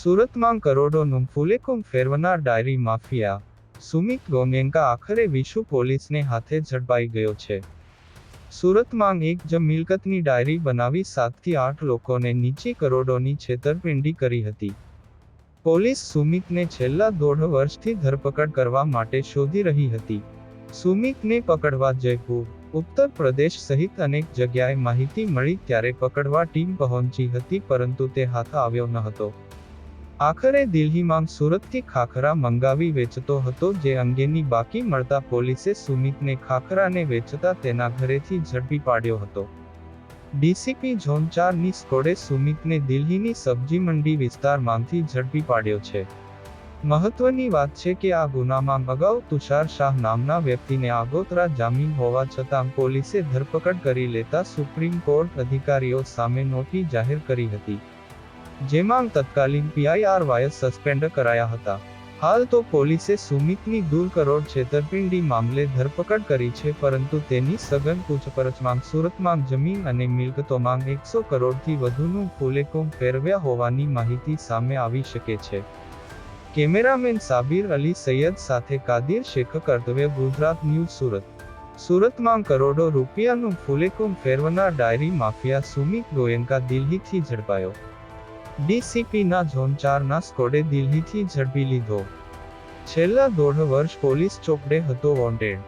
સુરતમાં કરોડોનું ફૂલેકુમ ફેરવનાર diary mafia Sumit Goenka આખરે વિશુ પોલીસને હાથે ઝડપાઈ ગયો છે. સુરતમાં એક જ મિલકતની ડાયરી બનાવી 7 થી 8 લોકોને નીચી કરોડોની છેતરપિંડી કરી હતી. પોલીસ સુમિતને છેલ્લા 1.5 વર્ષથી ધરપકડ કરવા માટે શોધી રહી હતી. સુમિતને પકડવા જયપુર, ઉત્તર પ્રદેશ સહિત અનેક જગ્યાએ માહિતી મળી ત્યારે પકડવા ટીમ પહોંચી હતી, પરંતુ તે હાથ આવ્યો ન હતો. આખરે દિલ્હીમાં સુરતથી ખાખરા મંગાવી વેચતો હતો, જે અંગેની બાકી મળતા પોલીસે સુમિતને ખાખરાને વેચતા તેના ઘરેથી ઝડપી પાડ્યો હતો. ડીસીપી ઝોન 4ની સ્કોડે સુમિતને દિલ્હીની સબ્જી મંડી વિસ્તારમાંથી ઝડપી પાડ્યો છે. મહત્વની વાત છે કે આ ગુનામાં અગાઉ તુષાર શાહ નામના વ્યક્તિને આગોતરા જામીન હોવા છતાં પોલીસે ધરપકડ કરી લેતા સુપ્રીમ કોર્ટ અધિકારીઓ સામે નોટિસ જાહેર કરી હતી, જેમાં તત્કાલીન PIRY સસ્પેન્ડ કરાયા હતા. હાલ તો પોલીસે સુમિતની 2 કરોડ છેતરપિંડી મામલે ધરપકડ કરી છે, પરંતુ તેની સઘન પૂછપરછમાં સુરતમાં જમીન અને મિલકતોમાં 100 કરોડથી વધુનું ફૂલેકુમ ફેરવ્યા હોવાની માહિતી સામે આવી શકે છે. કેમેરામેન સાબિર અલી સૈયદ સાથે કાદિર શેખ, કર્તવ્ય ગુજરાત ન્યૂઝ, સુરત. સુરતમાં કરોડો રૂપિયાનું ફૂલેકુમ ફેરવનાર ડાયરી માફિયા સુમિત ગોએન્કા દિલ્હીથી ઝડપાયો. ડીસીપીના ઝોન 4ના સ્કોડે દિલ્હીથી ઝડપી લીધો. છેલ્લા 1.5 વર્ષ પોલીસ ચોપડે હતો વોન્ટેડ.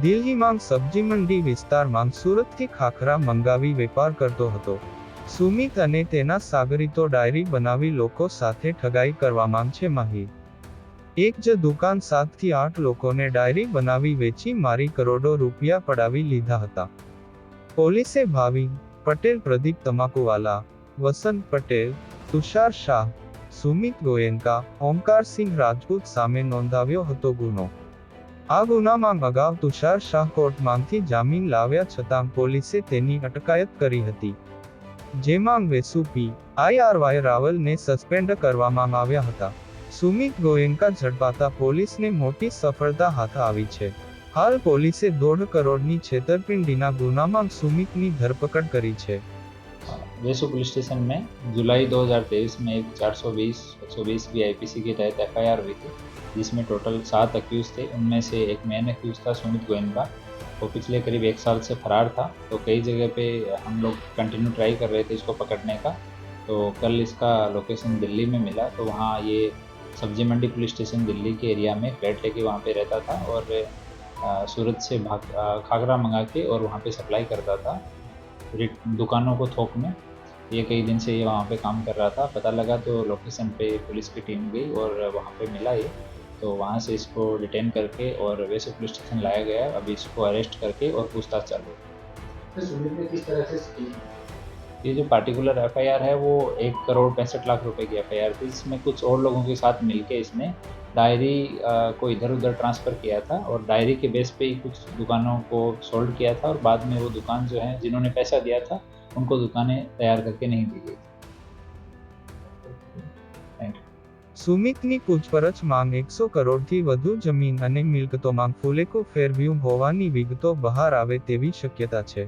દિલ્હીમાં સબ્જી મંડી વિસ્તારમાં સુરતથી ખાખરા મંગાવી વેપાર કરતો હતો. સુમિત અને તેના સાગરીતો ડાયરી બનાવી લોકો સાથે ઠગાઈ કરવામાં છે માહિર. એક જ દુકાન 7 થી 8 લોકોને ડાયરી બનાવી વેચી મારી કરોડો રૂપિયા પડાવી લીધા હતા. પોલીસે ભાવિન પટેલ, પ્રદીપ તમાકુવાલા, વસંત પટેલ, તુષાર શાહ, સુમિત ગોએન્કા, ઓમકારસિંહ રાજપૂત સામે નોંધાવ્યો હતો ગુનો. આ ગુનામાં અગાઉ તુષાર શાહ કોર્ટમાંથી જામીન લાવ્યા છતાં પોલીસે તેની અટકાયત કરી હતી, જેમાં વેસુ PIRY રાવલને સસ્પેન્ડ કરવામાં આવ્યા હતા. સુમિત ગોએન્કા ઝડપાતા પોલીસને મોટી સફળતા હાથ આવી છે. હાલ પોલીસે 1.5 કરોડની છેતરપિંડીના ગુનામાં સુમિતની ધરપકડ કરી છે. वेसु पुलिस स्टेशन में जुलाई 2023 में एक 420 की IPC के तहत FIR हुई थी, जिसमें टोटल 7 अक्यूज थे. उनमें से एक मेन अक्यूज था सुमित गोएन्का. वो पिछले करीब 1 साल से फरार था, तो कई जगह पे हम लोग कंटिन्यू ट्राई कर रहे थे इसको पकड़ने का. तो कल इसका लोकेशन दिल्ली में मिला, तो वहाँ ये सब्जी मंडी पुलिस स्टेशन दिल्ली के एरिया में फ्लैट लेके वहाँ पे रहता था और सूरत से खाखरा मंगा के और वहाँ पे सप्लाई करता था दुकानों को थोक में. ये कई दिन से ये वहाँ पे काम कर रहा था. पता लगा तो लोकेशन पे पुलिस की टीम गई और वहाँ पे मिला ये, तो वहाँ से इसको डिटेन करके और वैसे पुलिस स्टेशन लाया गया. अभी इसको अरेस्ट करके और पूछताछ चालू है. किस तरह से ये जो पार्टिकुलर FIR है वो 1 करोड़ 65 लाख रुपए की FIR थी, जिसमें कुछ और लोगों के साथ मिलके इसने डायरी को इधर उधर ट्रांसफ़र किया था और डायरी के बेस पे ही कुछ दुकानों को सोल्ड किया था, और बाद में वो दुकान जो है जिन्होंने पैसा दिया था उनको दुकानें तैयार करके नहीं दी गई. સુમિતની પૂછપરછમાં 100 કરોડથી વધુ જમીન અને મિલકતોમાં ફૂલેકુમ ફેરવ્યું હોવાની વિગતો બહાર આવે તેવી શક્યતા છે.